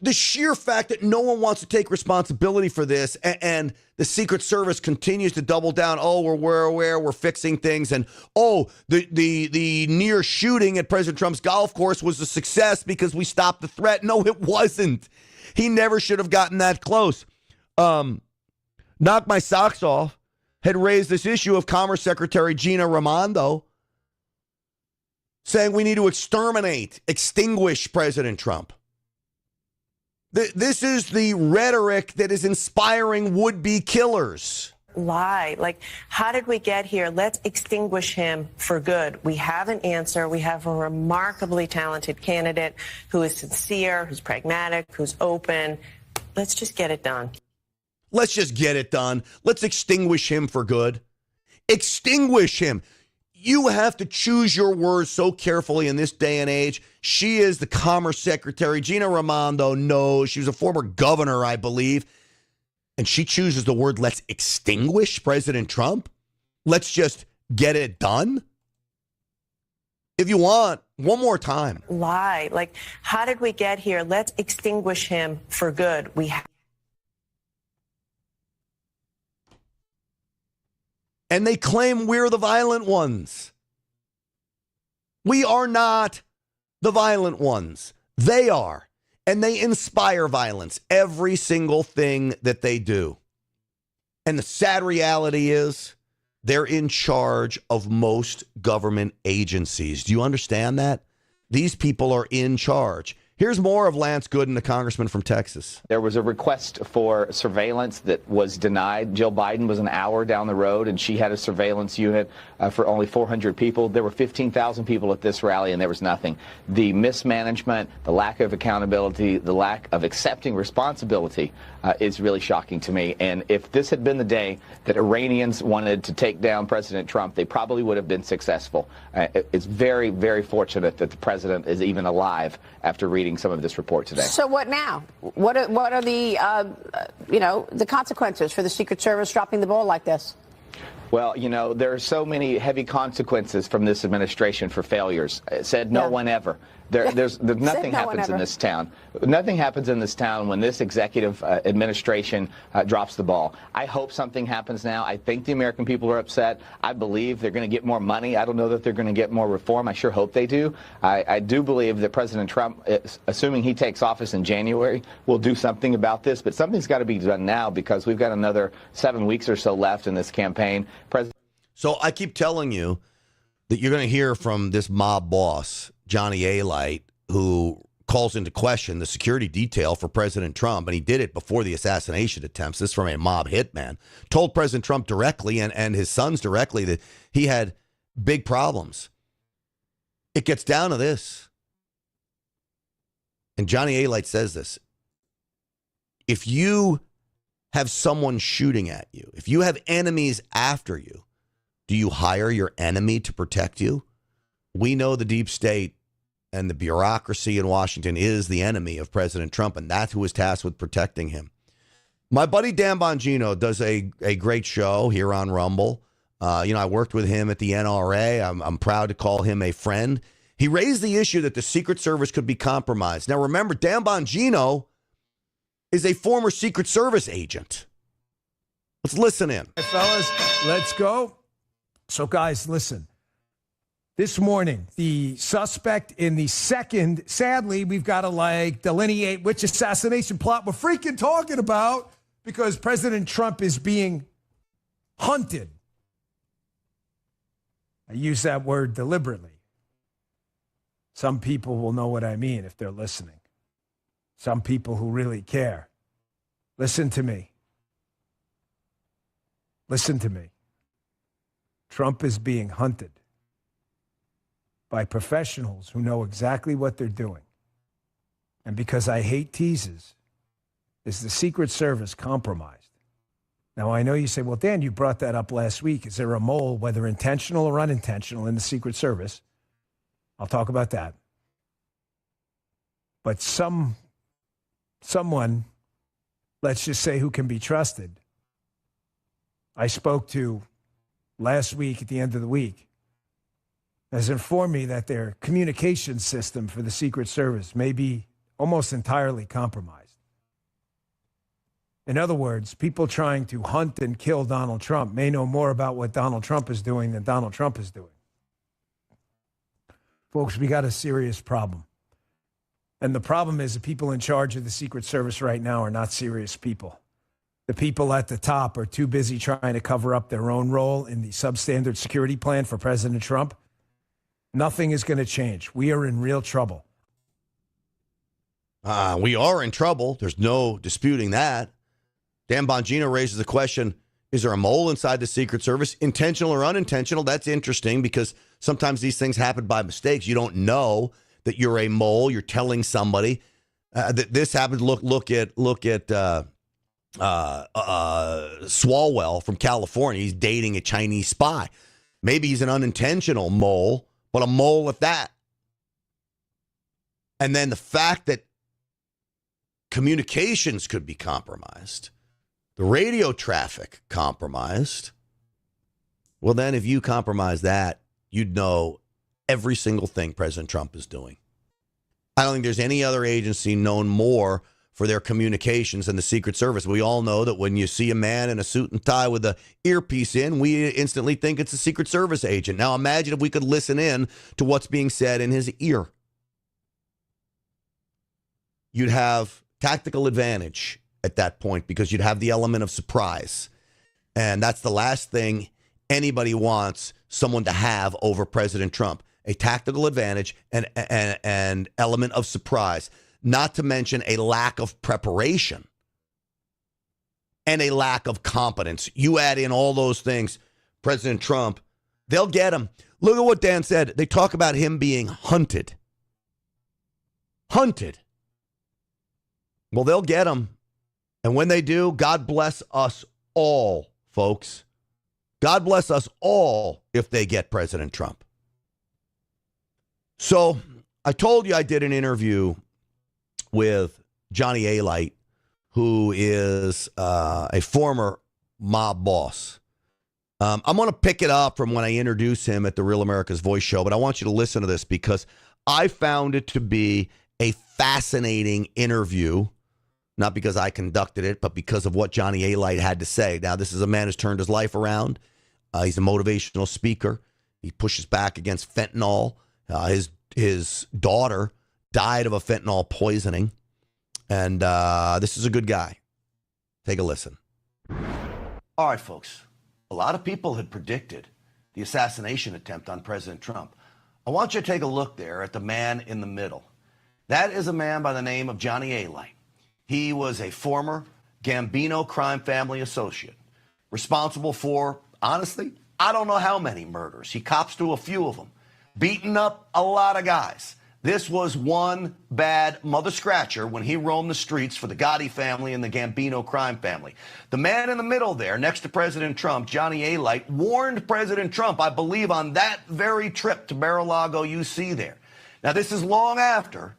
The sheer fact that no one wants to take responsibility for this, and the Secret Service continues to double down. Oh, we're aware, we're fixing things, and the near shooting at President Trump's golf course was a success because we stopped the threat. No, it wasn't. He never should have gotten that close. Knock My Socks Off had raised this issue of Commerce Secretary Gina Raimondo saying we need to extinguish President Trump. This is the rhetoric that is inspiring would-be killers. Lie. Like, how did we get here? Let's extinguish him for good. We have an answer. We have a remarkably talented candidate who is sincere, who's pragmatic, who's open. Let's just get it done. Let's just get it done. Let's extinguish him for good. Extinguish him. You have to choose your words so carefully in this day and age. She is the Commerce Secretary. Gina Raimondo knows. She was a former governor, I believe. And she chooses the word, let's extinguish President Trump. Let's just get it done. If you want, one more time. Lie. Like, how did we get here? Let's extinguish him for good. And they claim we're the violent ones. We are not the violent ones. They are. And they inspire violence, every single thing that they do. And the sad reality is they're in charge of most government agencies. Do you understand that? These people are in charge. Here's more of Lance Gooden, the congressman from Texas. There was a request for surveillance that was denied. Jill Biden was an hour down the road, and she had a surveillance unit for only 400 people. There were 15,000 people at this rally, and there was nothing. The mismanagement, the lack of accountability, the lack of accepting responsibility is really shocking to me. And if this had been the day that Iranians wanted to take down President Trump, they probably would have been successful. It's very, very fortunate that the president is even alive after reading some of this report today. So what now? What are the the consequences for the Secret Service dropping the ball like this? Well, there are so many heavy consequences from this administration for failures. It said no one ever. There's nothing happens in this town. Nothing happens in this town when this executive administration drops the ball. I hope something happens now. I think the American people are upset. I believe they're going to get more money. I don't know that they're going to get more reform. I sure hope they do. I do believe that President Trump, assuming he takes office in January, will do something about this. But something's got to be done now because we've got another 7 weeks or so left in this campaign. So I keep telling you that you're going to hear from this mob boss, Johnny Alite, who calls into question the security detail for President Trump, and he did it before the assassination attempts. This from a mob hitman. Told President Trump directly and his sons directly that he had big problems. It gets down to this. And Johnny Alite says this. If you have someone shooting at you, if you have enemies after you, do you hire your enemy to protect you? We know the deep state and the bureaucracy in Washington is the enemy of President Trump, and that's who is tasked with protecting him. My buddy Dan Bongino does a great show here on Rumble. I worked with him at the NRA. I'm proud to call him a friend. He raised the issue that the Secret Service could be compromised. Now, remember, Dan Bongino is a former Secret Service agent. Let's listen in. Hey, fellas, let's go. So, guys, listen. This morning, the suspect in the second, sadly, we've got to delineate which assassination plot we're freaking talking about because President Trump is being hunted. I use that word deliberately. Some people will know what I mean if they're listening. Some people who really care. Listen to me. Listen to me. Trump is being hunted by professionals who know exactly what they're doing. And because I hate teases, is the Secret Service compromised? Now, I know you say, well, Dan, you brought that up last week. Is there a mole, whether intentional or unintentional, in the Secret Service? I'll talk about that. But someone, let's just say who can be trusted, I spoke to last week at the end of the week, has informed me that their communication system for the Secret Service may be almost entirely compromised. In other words, people trying to hunt and kill Donald Trump may know more about what Donald Trump is doing than Donald Trump is doing. Folks, we got a serious problem. And the problem is the people in charge of the Secret Service right now are not serious people. The people at the top are too busy trying to cover up their own role in the substandard security plan for President Trump. Nothing is going to change. We are in real trouble. We are in trouble. There's no disputing that. Dan Bongino raises the question, is there a mole inside the Secret Service? Intentional or unintentional? That's interesting because sometimes these things happen by mistakes. You don't know that you're a mole. You're telling somebody that this happened. Look at Swalwell from California. He's dating a Chinese spy. Maybe he's an unintentional mole, but a mole at that. And then the fact that communications could be compromised, the radio traffic compromised. Well, then if you compromise that, you'd know every single thing President Trump is doing. I don't think there's any other agency known more for their communications than the Secret Service. We all know that when you see a man in a suit and tie with a earpiece in, we instantly think it's a Secret Service agent. Now imagine if we could listen in to what's being said in his ear. You'd have tactical advantage at that point because you'd have the element of surprise. And that's the last thing anybody wants someone to have over President Trump. A tactical advantage and element of surprise, not to mention a lack of preparation and a lack of competence. You add in all those things, President Trump, they'll get him. Look at what Dan said. They talk about him being hunted. Hunted. Well, they'll get him. And when they do, God bless us all, folks. God bless us all if they get President Trump. So I told you I did an interview with Johnny Alite, who is a former mob boss. I'm going to pick it up from when I introduced him at the Real America's Voice show, but I want you to listen to this because I found it to be a fascinating interview, not because I conducted it, but because of what Johnny Alite had to say. Now, this is a man who's turned his life around. He's a motivational speaker. He pushes back against fentanyl. His daughter died of a fentanyl poisoning. And this is a good guy. Take a listen. All right, folks. A lot of people had predicted the assassination attempt on President Trump. I want you to take a look there at the man in the middle. That is a man by the name of Johnny Alite. He was a former Gambino Crime Family associate, responsible for, honestly, I don't know how many murders. He cops to a few of them, beating up a lot of guys. This was one bad mother scratcher when he roamed the streets for the Gotti family and the Gambino crime family. The man in the middle there, next to President Trump, Johnny Alite, warned President Trump, I believe, on that very trip to Mar-a-Lago you see there. Now, this is long after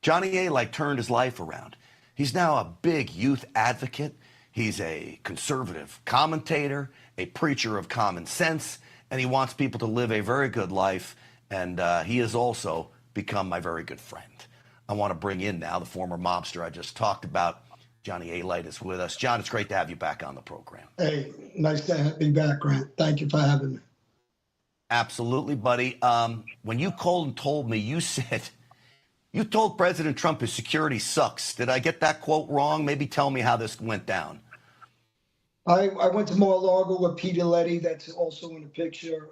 Johnny Alite turned his life around. He's now a big youth advocate. He's a conservative commentator, a preacher of common sense, and he wants people to live a very good life. And he has also become my very good friend. I want to bring in now the former mobster I just talked about. Johnny Alite is with us. John, it's great to have you back on the program. Hey, nice to be back, Grant. Thank you for having me. Absolutely, buddy. When you called and told me, you said you told President Trump his security sucks. Did I get that quote wrong? Maybe tell me how this went down. I went to Mar-a-Lago with Peter Letty. That's also in the picture.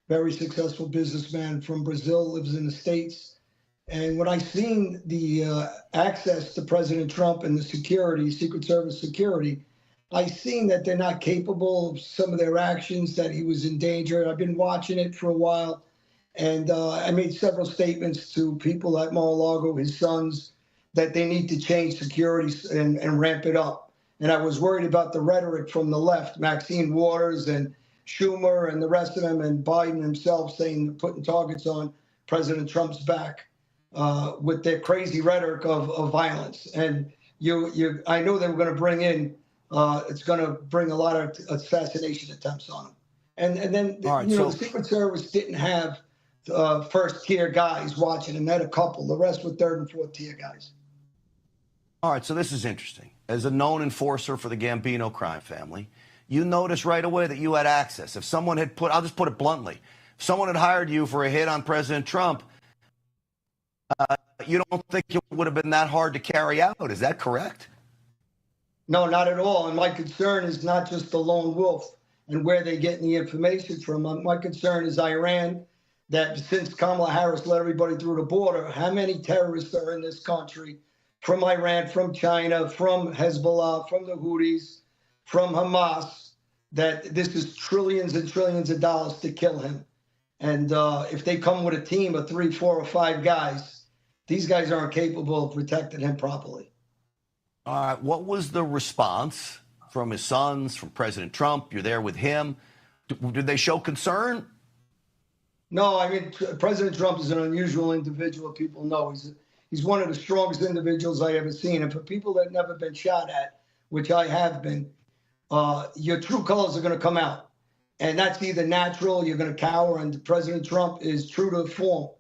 Very successful businessman from Brazil, lives in the States. And when I seen the access to President Trump and the security, Secret Service security, I seen that they're not capable of some of their actions, that he was in danger. I've been watching it for a while. And I made several statements to people at Mar-a-Lago, his sons, that they need to change security and ramp it up. And I was worried about the rhetoric from the left, Maxine Waters and Schumer and the rest of them, and Biden himself saying, putting targets on President Trump's back with their crazy rhetoric of violence. And I know they were going to bring in, it's going to bring a lot of assassination attempts on him. And then, right, the Secret Service didn't have first-tier guys watching, and had a couple. The rest were third and fourth-tier guys. All right, so this is interesting. As a known enforcer for the Gambino crime family, you noticed right away that you had access. If someone had I'll just put it bluntly, if someone had hired you for a hit on President Trump, you don't think it would have been that hard to carry out. Is that correct? No, not at all. And my concern is not just the lone wolf and where they're getting the information from. My concern is Iran, that since Kamala Harris let everybody through the border, how many terrorists are in this country from Iran, from China, from Hezbollah, from the Houthis, from Hamas, that this is trillions and trillions of dollars to kill him. And if they come with a team of 3, 4, or 5 guys, these guys aren't capable of protecting him properly. All right. What was the response from his sons, from President Trump? You're there with him. Did they show concern? No, I mean, President Trump is an unusual individual. People know he's one of the strongest individuals I ever seen. And for people that have never been shot at, which I have been, your true colors are going to come out. And that's either natural, you're going to cower, and President Trump is true to form.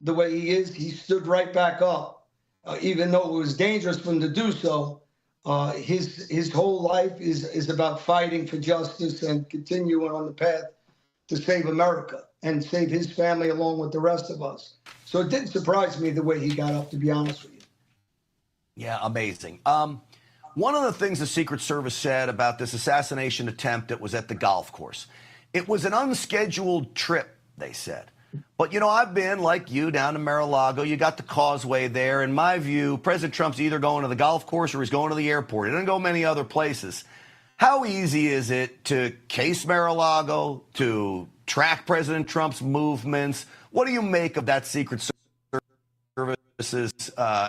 The way he is, he stood right back up. Even though it was dangerous for him to do so, his whole life is about fighting for justice and continuing on the path to save America and save his family along with the rest of us. So it didn't surprise me the way he got up, to be honest with you. Yeah, amazing. One of the things the Secret Service said about this assassination attempt that was at the golf course, it was an unscheduled trip, they said. But, I've been, like you, down to Mar-a-Lago. You got the causeway there. In my view, President Trump's either going to the golf course or he's going to the airport. He doesn't go many other places. How easy is it to case Mar-a-Lago, to track President Trump's movements? What do you make of that Secret Service's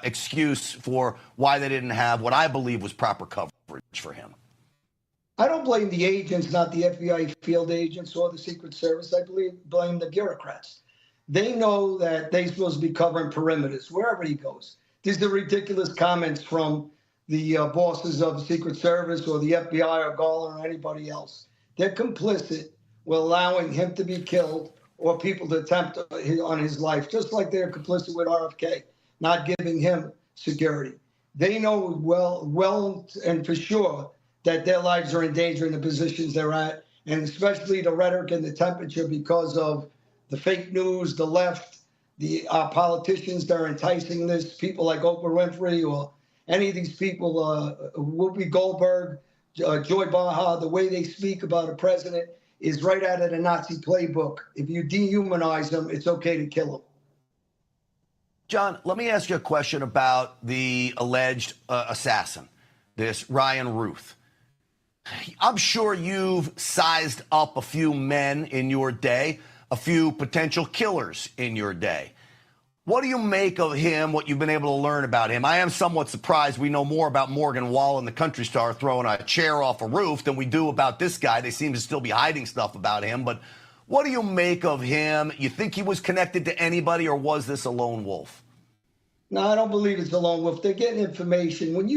excuse for why they didn't have what I believe was proper coverage for him? I don't blame the agents, not the FBI field agents or the Secret Service. I blame the bureaucrats. They know that they're supposed to be covering perimeters wherever he goes. These are ridiculous comments from the bosses of the Secret Service or the FBI or Garland or anybody else. They're complicit with allowing him to be killed or people to attempt on his life, just like they're complicit with RFK, not giving him security. They know well and for sure that their lives are in danger in the positions they're at, and especially the rhetoric and the temperature because of the fake news, the left, our politicians that are enticing this, people like Oprah Winfrey or any of these people, Whoopi Goldberg, Joy Baha, the way they speak about a president is right out of the Nazi playbook. If you dehumanize them, it's okay to kill them. John, let me ask you a question about the alleged assassin, this Ryan Ruth. I'm sure you've sized up a few men in your day, a few potential killers in your day. What do you make of him, what you've been able to learn about him? I am somewhat surprised we know more about Morgan Wallen, the country star, throwing a chair off a roof than we do about this guy. They seem to still be hiding stuff about him. But what do you make of him? You think he was connected to anybody, or was this a lone wolf? No, I don't believe it's a lone wolf. They're getting information. When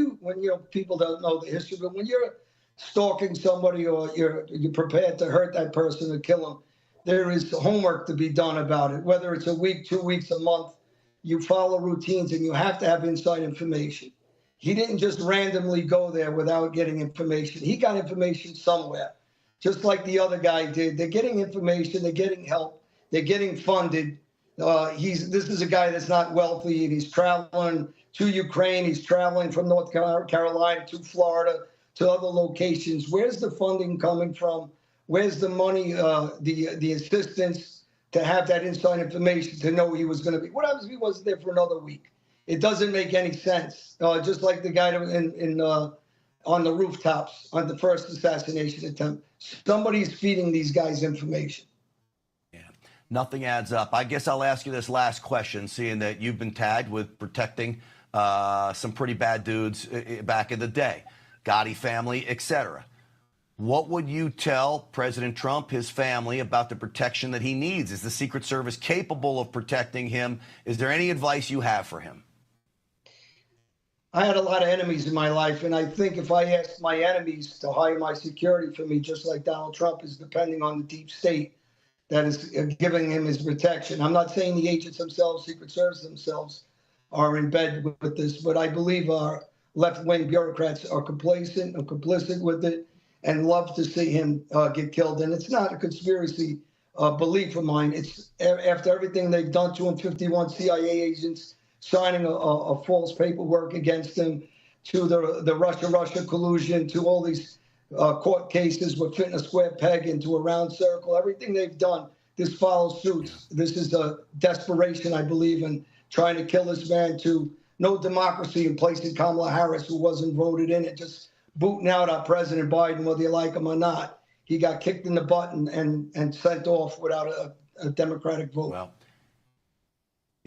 people don't know the history, but when you're stalking somebody or you're prepared to hurt that person or kill them, there is homework to be done about it. Whether it's a week, 2 weeks, a month, you follow routines and you have to have inside information. He didn't just randomly go there without getting information. He got information somewhere. just like the other guy did. They're getting information. They're getting help. They're getting funded. This is a guy that's not wealthy, and he's traveling to Ukraine. He's traveling from North Carolina to Florida to other locations. Where's the funding coming from? Where's the money, the assistance to have that inside information to know he was going to be? What happens if he wasn't there for another week? It doesn't make any sense. Just like the guy on the rooftops on the first assassination attempt. Somebody's feeding these guys information. Yeah, nothing adds up. I guess I'll ask you this last question, seeing that you've been tagged with protecting some pretty bad dudes back in the day, Gotti family, etc. What would you tell President Trump, his family, about the protection that he needs? Is the Secret Service capable of protecting him? Is there any advice you have for him? I had a lot of enemies in my life, and I think if I asked my enemies to hire my security for me, just like Donald Trump is depending on the deep state that is giving him his protection. I'm not saying the agents themselves, Secret Service themselves, are in bed with this, but I believe our left-wing bureaucrats are complacent or complicit with it and love to see him get killed. And it's not a conspiracy belief of mine. It's after everything they've done to him, 51 CIA agents signing a false paperwork against him, to the Russia collusion, to all these court cases with fitting a square peg into a round circle. Everything they've done, this follows suit. This is a desperation, I believe, in trying to kill this man, to no democracy in placing Kamala Harris, who wasn't voted in, and just booting out our President Biden, whether you like him or not. He got kicked in the butt and sent off without a Democratic vote. Well,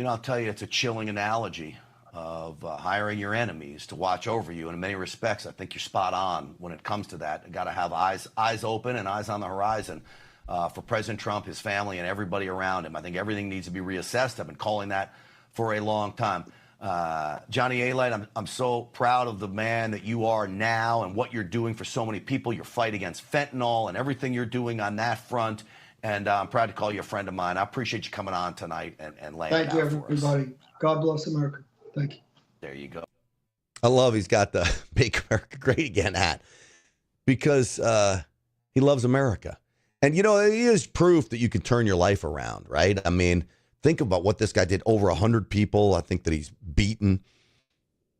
I'll tell you, it's a chilling analogy of hiring your enemies to watch over you. And in many respects, I think you're spot on when it comes to that. You got to have eyes open and eyes on the horizon for President Trump, his family, and everybody around him. I think everything needs to be reassessed. I've been calling that for a long time. Johnny Alite, I'm so proud of the man that you are now and what you're doing for so many people. Your fight against fentanyl and everything you're doing on that front. And I'm proud to call you a friend of mine. I appreciate you coming on tonight and laying it out for us. Thank you, everybody. God bless America. Thank you. There you go. I love he's got the Make America Great Again hat because he loves America. And, it is proof that you can turn your life around, right? I mean, think about what this guy did. Over 100 people, I think, that he's beaten.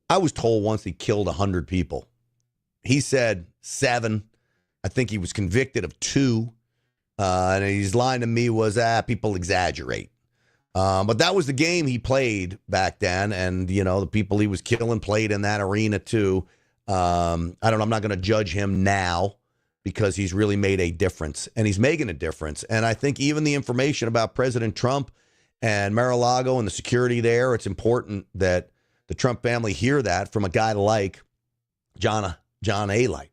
I was told once he killed 100 people. He said 7. I think he was convicted of 2. And his line to me was, people exaggerate. But that was the game he played back then. And, the people he was killing played in that arena too. I'm not going to judge him now because he's really made a difference and he's making a difference. And I think even the information about President Trump and Mar-a-Lago and the security there, it's important that the Trump family hear that from a guy like John Alite.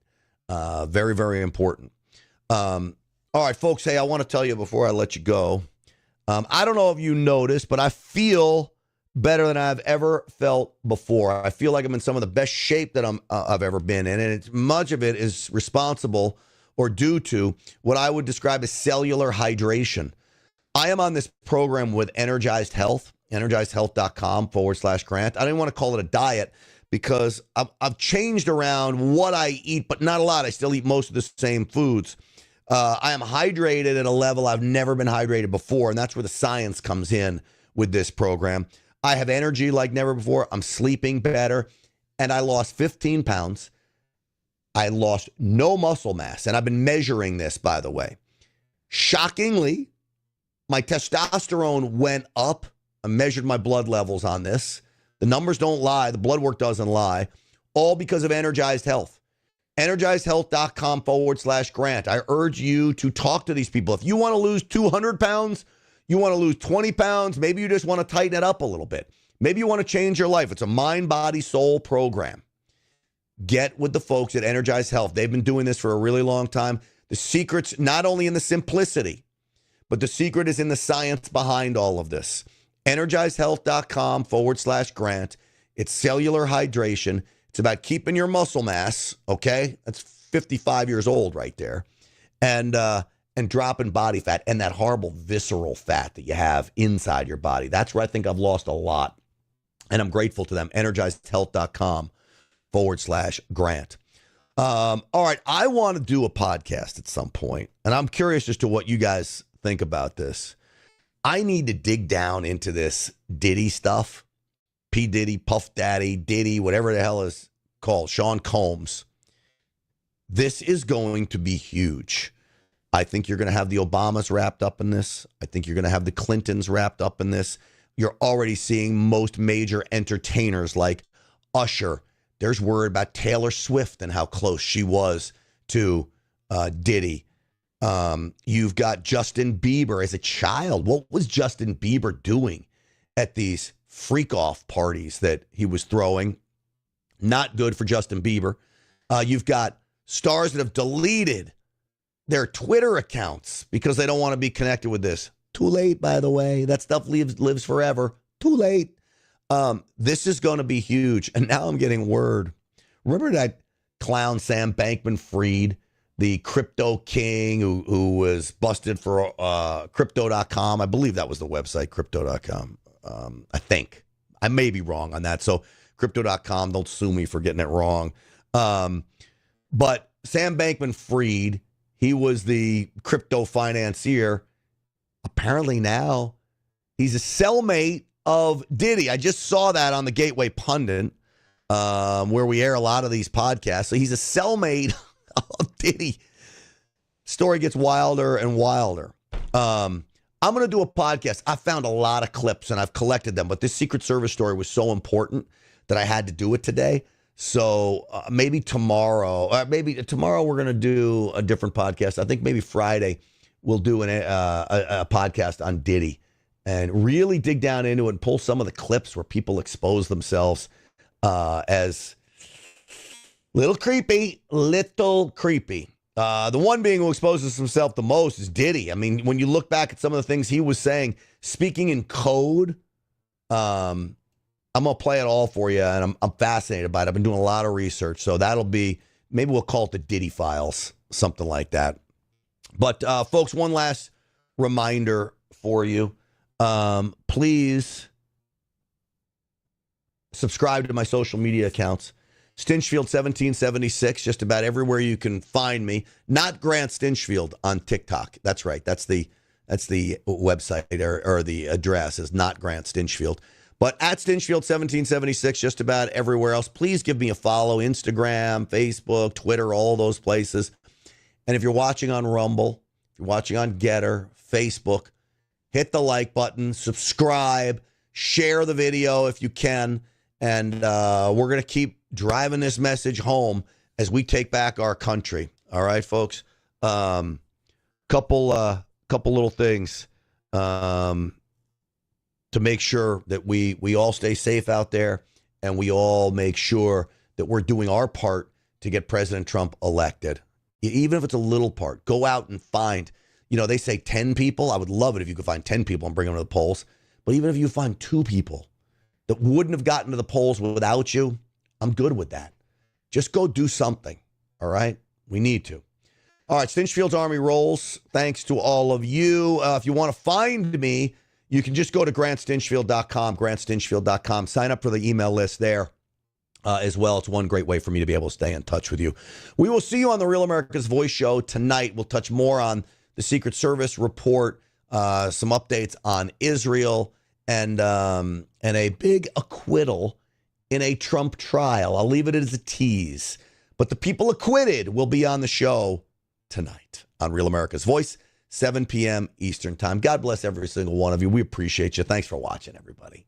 Very, very important. All right, folks. Hey, I want to tell you before I let you go. I don't know if you noticed, but I feel better than I've ever felt before. I feel like I'm in some of the best shape that I've ever been in, and much of it is responsible or due to what I would describe as cellular hydration. I am on this program with Energized Health, energizedhealth.com/Grant. I don't even want to call it a diet because I've changed around what I eat, but not a lot. I still eat most of the same foods. I am hydrated at a level I've never been hydrated before, and that's where the science comes in with this program. I have energy like never before. I'm sleeping better, and I lost 15 pounds. I lost no muscle mass, and I've been measuring this, by the way. Shockingly, my testosterone went up. I measured my blood levels on this. The numbers don't lie. The blood work doesn't lie. All because of Energized Health. EnergizedHealth.com/Grant. I urge you to talk to these people. If you want to lose 200 pounds, you want to lose 20 pounds, maybe you just want to tighten it up a little bit. Maybe you want to change your life. It's a mind, body, soul program. Get with the folks at Energized Health. They've been doing this for a really long time. The secret's not only in the simplicity, but the secret is in the science behind all of this. EnergizedHealth.com/Grant. It's cellular hydration. It's about keeping your muscle mass, okay? That's 55 years old right there. And dropping body fat and that horrible visceral fat that you have inside your body. That's where I think I've lost a lot. And I'm grateful to them. EnergizedHealth.com/Grant. All right, I want to do a podcast at some point, and I'm curious as to what you guys think about this. I need to dig down into this Diddy stuff. P. Diddy, Puff Daddy, Diddy, whatever the hell is called, Sean Combs. This is going to be huge. I think you're going to have the Obamas wrapped up in this. I think you're going to have the Clintons wrapped up in this. You're already seeing most major entertainers like Usher. There's word about Taylor Swift and how close she was to Diddy. You've got Justin Bieber as a child. What was Justin Bieber doing at these freak-off parties that he was throwing? Not good for Justin Bieber. You've got stars that have deleted their Twitter accounts because they don't want to be connected with this. Too late, by the way. That stuff lives forever. Too late. This is going to be huge. And now I'm getting word. Remember that clown Sam Bankman-Fried, the crypto king who was busted for crypto.com? I believe that was the website, crypto.com. I think. I may be wrong on that. So crypto.com, don't sue me for getting it wrong. But Sam Bankman-Fried, he was the crypto financier. Apparently now he's a cellmate of Diddy. I just saw that on the Gateway Pundit, where we air a lot of these podcasts. So he's a cellmate of Diddy. Story gets wilder and wilder. I'm going to do a podcast. I found a lot of clips and I've collected them, but this Secret Service story was so important that I had to do it today. So maybe tomorrow we're going to do a different podcast. I think maybe Friday we'll do a podcast on Diddy and really dig down into it and pull some of the clips where people expose themselves as little creepy. The one being who exposes himself the most is Diddy. I mean, when you look back at some of the things he was saying, speaking in code, I'm going to play it all for you, and I'm fascinated by it. I've been doing a lot of research, so that'll be, maybe we'll call it the Diddy Files, something like that. But, folks, one last reminder for you. Please subscribe to my social media accounts. Stinchfield 1776, just about everywhere you can find me. Not Grant Stinchfield on TikTok. That's right. That's the website or the address is not Grant Stinchfield. But at Stinchfield 1776, just about everywhere else. Please give me a follow. Instagram, Facebook, Twitter, all those places. And if you're watching on Rumble, if you're watching on Getter, Facebook, hit the like button, subscribe, share the video if you can. And we're going to keep driving this message home as we take back our country. All right, folks. Couple little things to make sure that we all stay safe out there, and we all make sure that we're doing our part to get President Trump elected. Even if it's a little part, go out and find, they say 10 people. I would love it if you could find 10 people and bring them to the polls. But even if you find 2 people that wouldn't have gotten to the polls without you, I'm good with that. Just go do something. All right? We need to. All right, Stinchfield's Army rolls. Thanks to all of you. If you want to find me, you can just go to grantstinchfield.com, grantstinchfield.com. Sign up for the email list there as well. It's one great way for me to be able to stay in touch with you. We will see you on the Real America's Voice show tonight. We'll touch more on the Secret Service report, some updates on Israel, and a big acquittal in a Trump trial. I'll leave it as a tease. But the people acquitted will be on the show tonight on Real America's Voice, 7 p.m. Eastern Time. God bless every single one of you. We appreciate you. Thanks for watching, everybody.